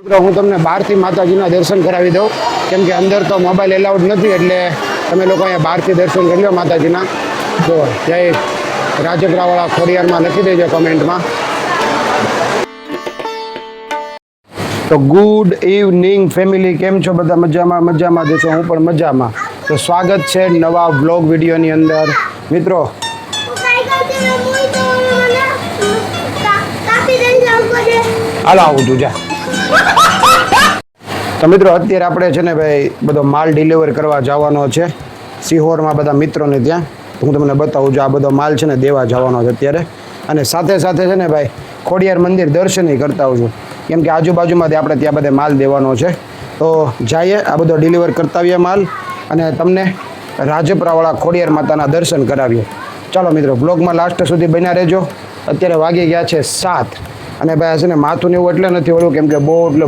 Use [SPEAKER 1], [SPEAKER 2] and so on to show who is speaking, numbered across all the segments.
[SPEAKER 1] મિત્રો હું તમને બહારથી માતાજીના દર્શન કરાવી દઉં, કેમ કે અંદર તો મોબાઈલ એલાઉડ નથી, એટલે તમે લોકો અહીંયા બહારથી દર્શન કરી લો માતાજીના. જો જય રાજપરાવાળા ખોડિયારમાં લખી દેજો કમેન્ટમાં. તો ગુડ ઇવનિંગ ફેમિલી, કેમ છો બધા? મજામાં? મજામાં જશો, હું પણ મજામાં. તો સ્વાગત છે નવા વ્લોગ વિડીયોની અંદર. મિત્રો હાલો આવું તું જા. તો મિત્રો અત્યારે આપણે છે ને ભાઈ બધો માલ ડિલિવર કરવા જવાનો છે સિહોરમાં બધા મિત્રોને ત્યાં. હું તમને બતાવું છું, આ બધો માલ છે ને દેવા જવાનો છે અત્યારે. અને સાથે સાથે છે ને ભાઈ ખોડિયાર મંદિર દર્શનય કરતા આવું છું, કેમ કે આજુબાજુમાંથી આપણે ત્યાં બધે માલ દેવાનો છે. તો જઈએ, આ બધો ડિલિવર કરતા આવીએ માલ, અને તમને રાજપરાવાળા ખોડિયાર માતાના દર્શન કરાવીએ. ચાલો મિત્રો બ્લોગમાં લાસ્ટ સુધી બન્યા રહેજો. અત્યારે વાગી ગયા છે 7, અને ભાઈ છે ને માથું ને એવું એટલે નથી ઓળું, કેમ કે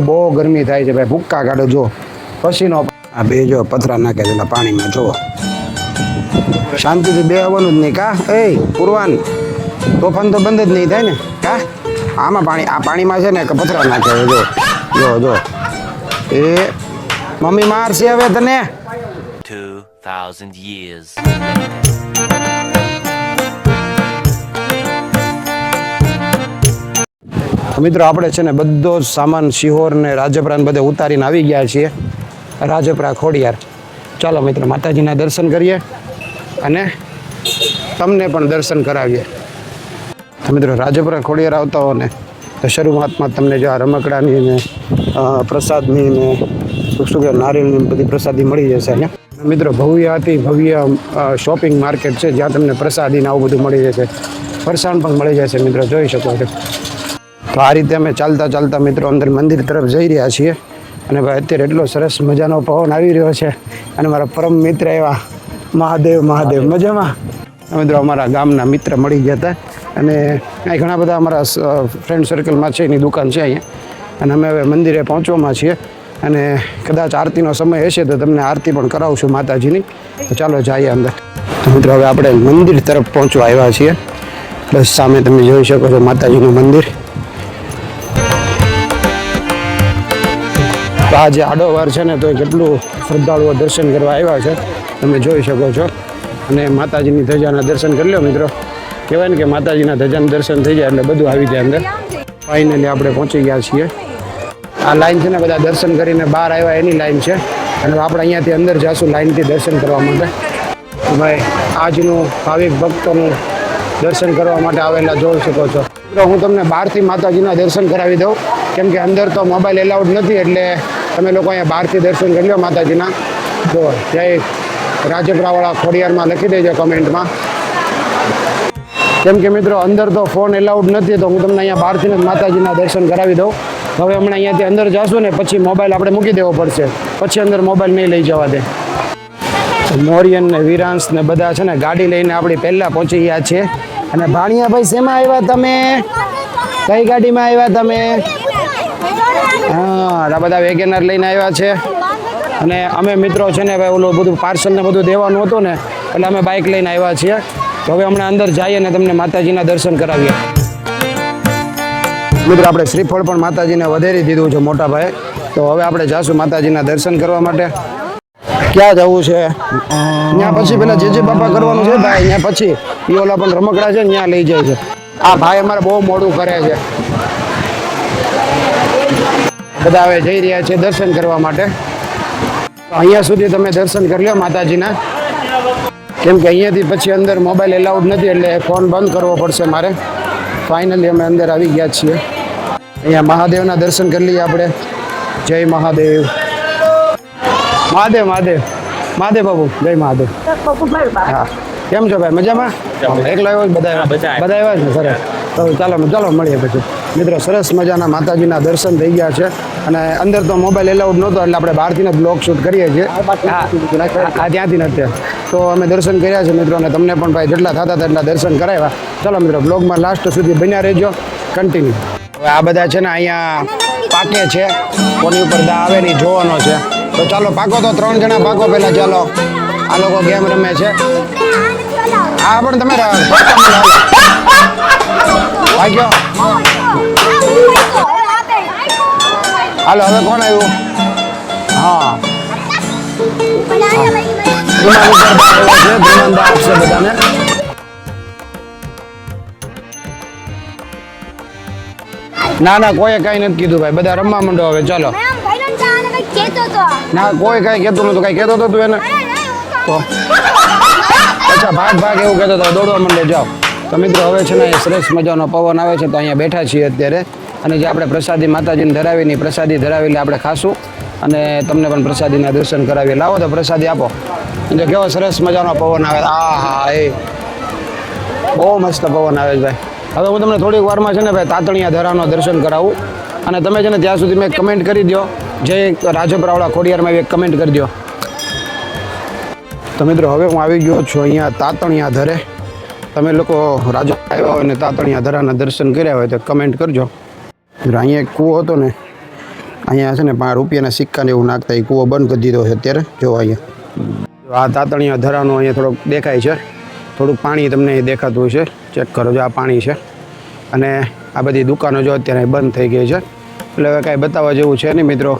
[SPEAKER 1] બહુ ગરમી થાય છે ભાઈ. ભૂક્કા કાઢો, જો પસીનો. આ બે જો પથરા નાખે છે પાણીમાં, જુઓ. શાંતિથી બે આવવાનું જ નહીં કા? એ પૂરવાન તોફાન તો બંધ જ નહીં થાય ને કા? આમાં પાણી, આ પાણીમાં છે ને પથરા નાખે છે, જો જો જો. એ મમ્મી મારશે હવે તને.
[SPEAKER 2] 2000 years.
[SPEAKER 1] મિત્રો આપણે છે ને બધો જ સામાન સિહોર ને રાજપરા ને બધે ઉતારીને આવી ગયા છીએ રાજપરા ખોડિયાર. ચાલો મિત્રો માતાજીના દર્શન કરીએ અને તમને પણ દર્શન કરાવીએ. તો મિત્રો રાજપરા ખોડિયાર આવતા હો ને તો શરૂઆતમાં તમને જો આ રમકડાની ને પ્રસાદની ને શું કે નારિયેળની બધી પ્રસાદી મળી જશે ને મિત્રો. ભવ્ય શોપિંગ માર્કેટ છે, જ્યાં તમને પ્રસાદીને આવું બધું મળી જશે. ફરસાણ પણ મળી જશે મિત્રો, જોઈ શકો છો. તો આ રીતે અમે ચાલતા મિત્રો અંદર મંદિર તરફ જઈ રહ્યા છીએ. અને ભાઈ અત્યારે એટલો સરસ મજાનો પવન આવી રહ્યો છે, અને મારા પરમ મિત્ર એવા મહાદેવ મજામાં. મિત્રો અમારા ગામના મિત્ર મળી ગયા હતા, અને અહીં ઘણા બધા અમારા ફ્રેન્ડ સર્કલમાં છે, એની દુકાન છે અહીંયા. અને અમે હવે મંદિરે પહોંચવામાં છીએ, અને કદાચ આરતીનો સમય હશે તો તમને આરતી પણ કરાવશું માતાજીની. તો ચાલો જઈએ અંદર. તો મિત્રો હવે આપણે મંદિર તરફ પહોંચવા આવ્યા છીએ. બસ સામે તમે જોઈ શકો છો માતાજીનું મંદિર. તો આ જે આડો વાર છે ને તો એ કેટલું શ્રદ્ધાળુઓ દર્શન કરવા આવ્યા છે, તમે જોઈ શકો છો. અને માતાજીની ધજાના દર્શન કરી લો મિત્રો. કહેવાય ને કે માતાજીના ધજાના દર્શન થઈ જાય એટલે બધું આવી જાય અંદર. ફાઇનલી આપણે પહોંચી ગયા છીએ. આ લાઈન છે ને બધા દર્શન કરીને બહાર આવ્યા એની લાઈન છે, અને આપણે અહીંયાથી અંદર જઈશું લાઈનથી દર્શન કરવા માટે. ભાઈ આજનું ભાવિક ભક્તોનું દર્શન કરવા માટે આવેલા જોઈ શકો છો. મિત્રો હું તમને બહારથી માતાજીના દર્શન કરાવી દઉં, કેમ કે અંદર તો મોબાઈલ એલાઉડ નથી, એટલે તમે લોકો અહીંયા બહારથી દર્શન કરી લો માતાજીના. જો જય રાજપરાવાળા ખોડિયારમાં લખી દેજો કમેન્ટમાં. કેમ કે મિત્રો અંદર તો ફોન એલાઉડ નથી, તો હું તમને અહીંયા બહારથી જ માતાજીના દર્શન કરાવી દઉં. હવે હમણાં અહીંયાથી અંદર જાશું ને પછી મોબાઈલ આપણે મૂકી દેવો પડશે, પછી અંદર મોબાઈલ નહીં લઈ જવા દે. મોરિયન ને વિરાંશ ને બધા છે ને ગાડી લઈને આપણી પહેલાં પહોંચી ગયા છે. અને ભાણિયા ભાઈ શેમાં આવ્યા તમે? કઈ ગાડીમાં આવ્યા તમે? હા, આ બધા વેગેનર લઈને આવ્યા છે. અને અમે મિત્રો છે ને ભાઈ ઓલું બધું પાર્સલ ને બધું દેવાનું હતું ને, એટલે અમે બાઇક લઈને આવ્યા છીએ. તો હવે હમણાં અંદર જઈએ ને તમને માતાજીના દર્શન કરાવીએ. મિત્રો આપણે શ્રીફળ પણ માતાજીને વધારી દીધું છે મોટા ભાઈ. તો હવે આપણે જાશું માતાજીના દર્શન કરવા માટે. ક્યાં જવું છે? ત્યાં પછી પેલા જે બાપા કરવાનું છે ભાઈ, ત્યાં પછી એ ઓલા પણ રમકડા છે ત્યાં લઈ જાય છે. આ ભાઈ અમારે બહુ મોડું કરે છે. બધા હવે જઈ રહ્યા છે દર્શન કરવા માટે. અહીંયા સુધી તમે દર્શન કરી લો માતાજીના, કેમ કે અહીંયાથી પછી અંદર મોબાઈલ એલાઉડ નથી, એટલે ફોન બંધ કરવો પડશે મારે. ફાઇનલી અમે અંદર આવી ગયા છીએ. અહીંયા મહાદેવના દર્શન કરી લઈએ આપણે. જય મહાદેવ. મહાદેવ બાબુ, જય મહાદેવ. હા, કેમ છો ભાઈ? મજામાં? એકલા આવ્યો? બધા આવ્યા છે સર. તો ચાલો મળીએ પછી. મિત્રો સરસ મજાના માતાજીના દર્શન થઈ ગયા છે, અને અંદર તો મોબાઈલ એલાઉડ નહોતો, એટલે આપણે બહારથી જ બ્લોગ શૂટ કરીએ છીએ. ત્યાંથી નથી. તો અમે દર્શન કર્યા છે મિત્રો, અને તમને પણ ભાઈ જેટલા થતા તેટલા દર્શન કરાવ્યા. ચાલો મિત્રો બ્લોગમાં લાસ્ટ સુધી બન્યા રહેજો, કન્ટિન્યુ. હવે આ બધા છે ને અહીંયા પાકે છે, કોની ઉપર દા આવે ને જોવાનો છે. તો ચાલો પાકો, તો 3 જણા પાકો પહેલા. ચાલો, આ લોકો ગેમ રમે છે. આ પણ તમે ભાગ્યો. હાલો હવે કોણ આવ્યું? હા ધ્રુમાંદર આપશે બધાને. ના ના કોઈ કઈ નથી કીધું ભાઈ, બધા રમવા માંડો હવે. ચાલો ના કોઈ કઈ કહેતું નતું. કઈ કહેતો હતો તું એને? તો અચ્છા ભાગ એવું કહેતો હતો. દોડવા માંડે જાઓ. તો મિત્રો હવે છે ને સરસ મજાનો પવન આવે છે તો અહીંયા બેઠા છીએ અત્યારે. અને જે આપણે પ્રસાદી માતાજીને ધરાવીની પ્રસાદી ધરાવીને આપણે ખાશું અને તમને પણ પ્રસાદીના દર્શન કરાવીએ. લાવો તો પ્રસાદી આપો. એટલે કેવો સરસ મજાનો પવન આવે. આ હા એ બહુ મસ્ત પવન આવે છે ભાઈ. હવે હું તમને થોડીક વારમાં છે ને ભાઈ તાતણિયા ધરાનો દર્શન કરાવું. અને તમે છે ને ત્યાં સુધી મેં કમેન્ટ કરી દો. જે રાજપરાવાળા ખોડિયારમાં એક કમેન્ટ કરી દો. તો મિત્રો હવે હું આવી ગયો છું અહીંયા તાતણિયા ધરે. તમે લોકો રાજપરા આવ્યા હોય ને તાતણિયા ધરાના દર્શન કર્યા હોય તો કમેન્ટ કરજો. અહીંયા એક કૂવો હતો ને, અહીંયા છે ને 5 રૂપિયાના સિક્કાને એવું નાખતા. એ કૂવો બંધ કરી દીધો છે અત્યારે. જો અહીંયા આ તાતણિયા ધરાનો અહીંયા થોડોક દેખાય છે. થોડુંક પાણી તમને દેખાતું હશે. ચેક કરો. જો આ પાણી છે અને આ બધી દુકાનો જો અત્યારે બંધ થઈ ગઈ છે. એટલે હવે કાંઈ બતાવવા જેવું છે નહીં મિત્રો.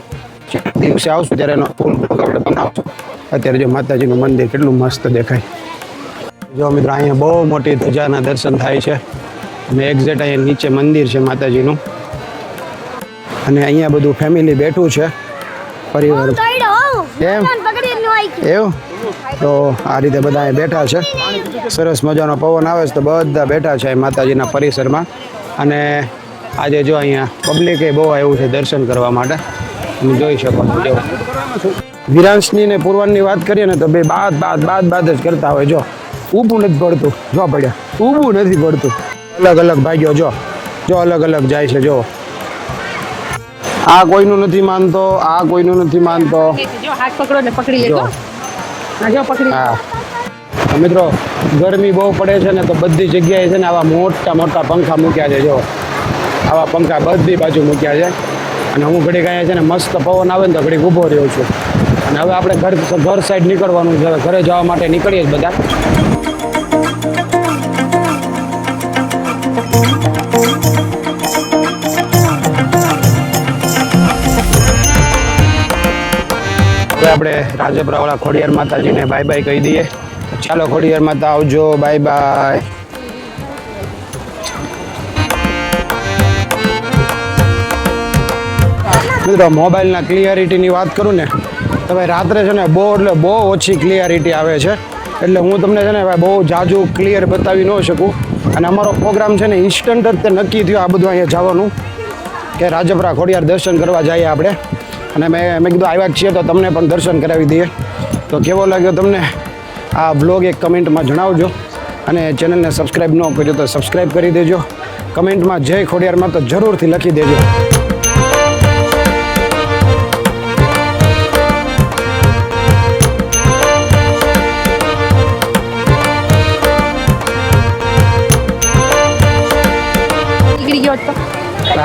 [SPEAKER 1] દિવસે આવશું ત્યારે એનો ફૂલ આપણે બનાવશું. અત્યારે જો માતાજીનું મંદિર કેટલું મસ્ત દેખાય. જો મિત્રો અહીંયા બહુ મોટી ધજાના દર્શન થાય છે અને એક્ઝેક્ટ અહીંયા નીચે મંદિર છે માતાજીનું. અને અહીંયા બધું ફેમિલી બેઠું છે, પરિવાર. એમ એવું? તો આ રીતે બધા અહીં બેઠા છે. સરસ મજાનો પવન આવે છે તો બધા બેઠા છે માતાજીના પરિસરમાં. અને આજે જો અહીંયા પબ્લિકે બહુ આવ્યું છે દર્શન કરવા માટે. તમે જોઈ શકો છો. વિરાંશની ને પૂર્વાનની વાત કરીએ ને તો બે બાદ જ કરતા હોય. જો ઊભું નથી પડતું. જો પડ્યા ઊભું નથી પડતું. અલગ અલગ ભાગ્યો જો અલગ અલગ જાય છે. જો આ કોઈનું નથી માનતો, આ કોઈનું નથી માનતો.
[SPEAKER 3] જો હાથ પકડો ને પકડી લેજો. જો પકડી.
[SPEAKER 1] હા મિત્રો ગરમી બહુ પડે છે ને તો બધી જગ્યાએ છે ને આવા મોટા પંખા મૂક્યા છે. જો આવા પંખા બધી બાજુ મૂક્યા છે. અને હું ઘડીક અહીંયા છે ને મસ્ત પવન આવે ને તો ઘડીક ઊભો રહ્યો છું. અને હવે આપણે ઘર સાઈડ નીકળવાનું છે. ઘરે જવા માટે નીકળીએ જ બધા. આપણે રાજપરાવાળા ખોડિયાર માતાજીને બાય બાય કહી દઈએ. ચાલો ખોડિયાર માતા આવજો. Bye bye. મિત્રો મોબાઈલના ક્લિયરિટીની વાત કરું ને તો ભાઈ રાત્રે છે ને બહુ ઓછી ક્લિયરિટી આવે છે. એટલે હું તમને છે ને ભાઈ બહુ જાજુ ક્લિયર બતાવી ન શકું. અને અમારો પ્રોગ્રામ છે ને ઇન્સ્ટન્ટ જ તે નક્કી થયો આ બધું અહીંયા જવાનું કે રાજપરા ખોડિયાર દર્શન કરવા જઈએ આપણે. અને મેં કીધું આવ્યા છીએ તો તમને પણ દર્શન કરાવી દઈએ. તો કેવો લાગ્યો તમને આ બ્લોગ એક કમેન્ટમાં જણાવજો. અને ચેનલને સબસ્ક્રાઈબ ન કર્યો તો સબસ્ક્રાઈબ કરી દેજો. કમેન્ટમાં જય ખોડિયારમાં તો જરૂરથી લખી દેજો.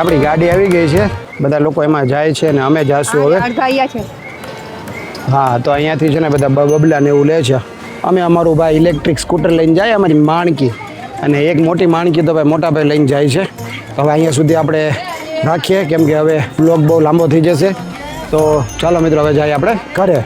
[SPEAKER 1] આપણી ગાડી આવી ગઈ છે. બધા લોકો એમાં જાય છે અને અમે જાશું હવે. હા તો અહીંયાથી છે ને બધા બબલા ને એવું લે છે. અમે અમારું ભાઈ ઇલેક્ટ્રિક સ્કૂટર લઈને જાય અમારી માણકી. અને એક મોટી માણકી તો ભાઈ મોટા ભાઈ લઈને જાય છે. તો હવે અહીંયા સુધી આપણે રાખીએ કેમ કે હવે વ્લોગ બહુ લાંબો થઈ જશે. તો ચાલો મિત્રો હવે જઈએ આપણે ઘરે.